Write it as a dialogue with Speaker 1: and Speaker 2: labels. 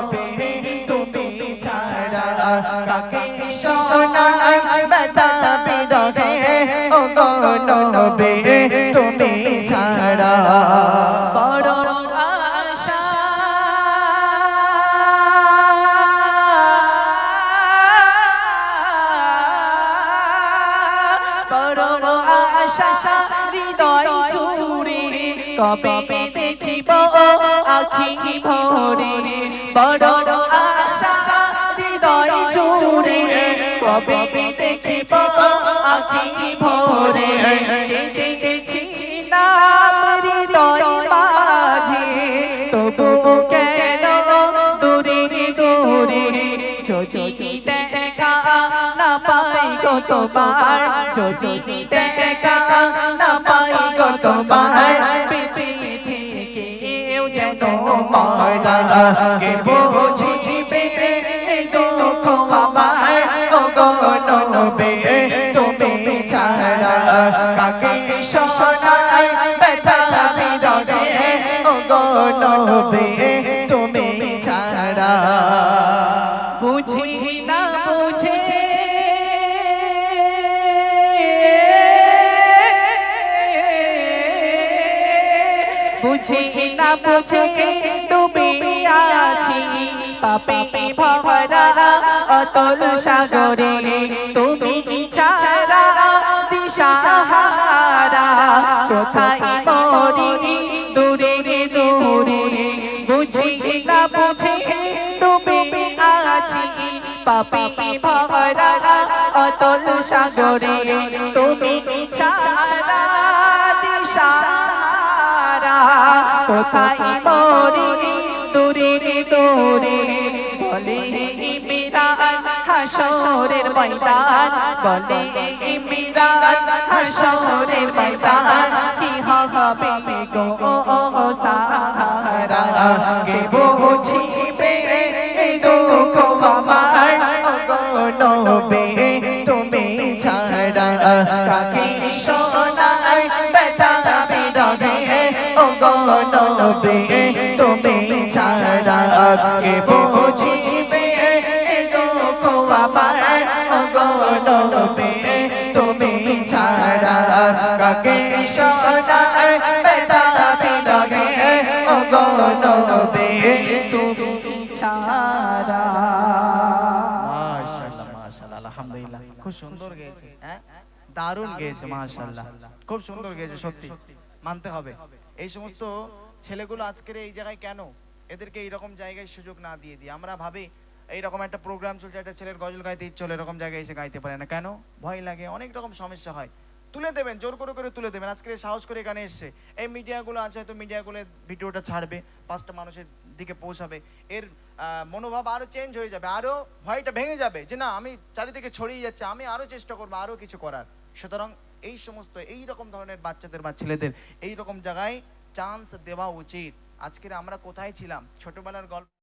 Speaker 1: নবী তুমি ছাড়া কাকে শোনাই ব্যথা বিরহে ও গো নবী তুমি ছাড়া বড় আশা বড় আশা হৃদয় জুড়ে কবে দেখিব আখি ভরে বড় আশা হৃদয় জুড়ে কবে দেখিব আখি ভরে ছিলাম হৃদয় মাঝে তবু কেন দূরে দূরে যদি দেখা না পাই গো তোমার যদি দেখা না পাই গো তোমার বেঁচে থেকেও যেন মারা কে বুঝিবে দুঃখ আমার ও গো নবী তুমি ছাড়া কাকে শোনাই ব্যথা বিরহে ও গো নবী তুমি ছাড়া বুঝি না বুঝে বুঝি না বুঝে ডুবে আছি পাপে ভরা অতল সাগরে তুমি ছাড়া দিশাহারা কোথায় মরি দূরে দূরে বুঝি না বুঝে ডুবে আছি পাপে ভরা অতল সাগরে তুমি ছাড়া দিশাহারা কোথায় মরি দূরে দূরে বলে ইমরান হাসরের ময়দান বলে ইমরান হাসরের ময়দান কি হবে গো সাহারা কে বুঝিবে দুঃখ আমার ও গো নবী তুমি ছাড়া কাকে শোনাই ব্যথা বিরহে ও গো নবী তুমি ছাড়া কে বুঝিবে দুঃখ আমার ও গো নবী তুমি ছাড়া কাকে শোনাই ব্যথা বিরহে ও গো নবী তুমি ছাড়া মাশাআল্লাহ মাশাআল্লাহ আলহামদুলিল্লাহ খুব সুন্দর গেয়েছে হ্যাঁ দারুণ গেয়েছে মাশাআল্লাহ খুব সুন্দর গেয়েছে সত্যি মানতে হবে এই সমস্ত ছেলেগুলো আজকের এই জায়গায় কেন এদেরকে এইরকম জায়গায় সুযোগ না দিয়ে দিই আমরা ভাবি এইরকম একটা প্রোগ্রাম চলছে একটা ছেলের গজল গাইতে ইচ্ছে হলো এরকম জায়গায় এসে গাইতে পারে না কেন ভয় লাগে অনেক রকম সমস্যা হয় তুলে দেবেন জোর করে তুলে দেবেন আজকে সাহস করে এখানে এসছে এই মিডিয়াগুলো আছে হয়তো মিডিয়াগুলো ভিডিওটা ছাড়বে 5টা মানুষের দিকে পৌঁছাবে এর মনোভাব আরো চেঞ্জ হয়ে যাবে আরো ভয়টা ভেঙে যাবে যে না আমি চারিদিকে ছড়িয়ে যাচ্ছে আমি আরো চেষ্টা করবো আরো কিছু করার সুতরাং এই সমস্ত এই রকম ধরনের বাচ্চাদের বা ছেলেদের এই রকম জায়গায় চান্স দেওয়া উচিত আজকের আমরা কোথায় ছিলাম ছোটবেলার গল্প